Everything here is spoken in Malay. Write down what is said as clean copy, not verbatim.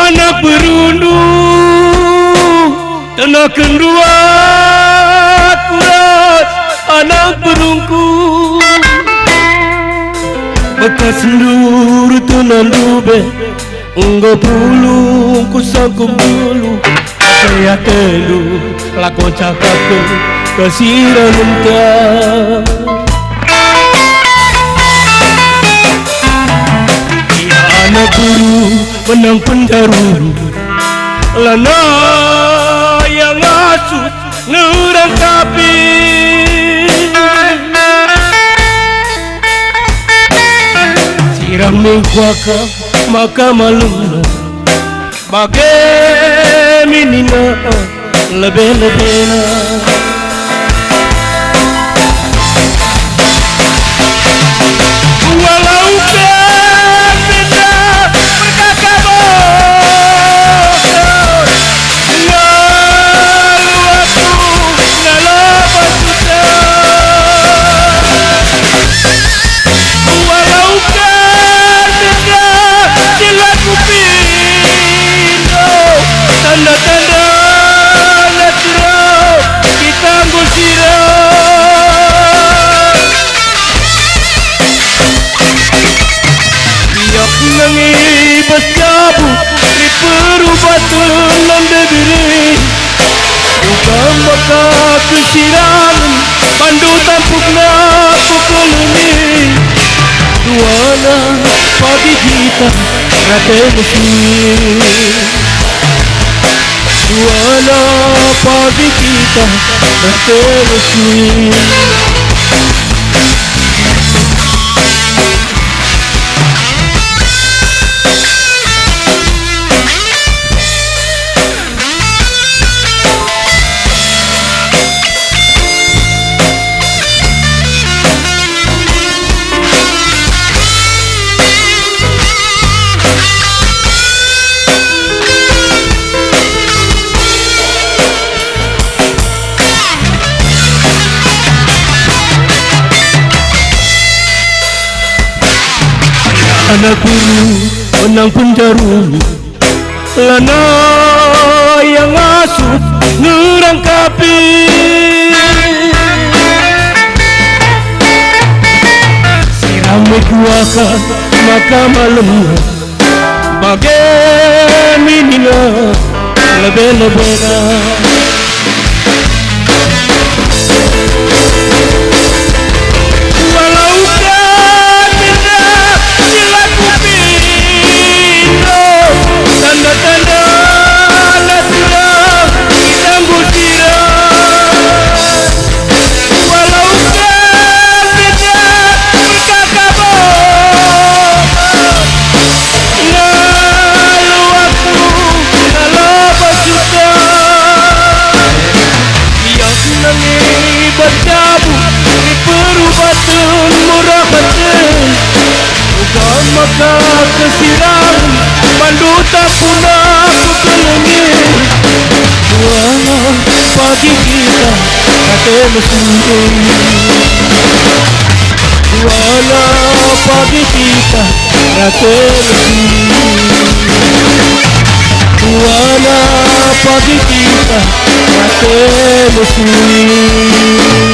anak berundu tanah kendua kuras anak berungku bekas sendur tunan dube enggak pulung kusangkum dulu saya telu lakon cakapku kasiran entah ya anak guru menang penjuru lana yang asuh nurang kapi siram mengkuaka maka malu bagai minina lebih-lebihna walau kan beda berkakabok ngalu aku ngalapas susah walau kan beda silaku pindah tanda-tanda natural kita gusirah tiap nangibas jabu di perubatan nandebiri bukan maka kesirangan pandu tampukna pukul ini duana pagi kita rate muslim duana pagi kita rate muslim anak guru menang penjuru lana yang asuh nurang kapi siram kuaka maka malam bagai minina lebih-lebihna maka kesiram panduta punah pukulungi duana pagi kita kate mesin duana pagi kita kate mesin duana pagi kita kate mesin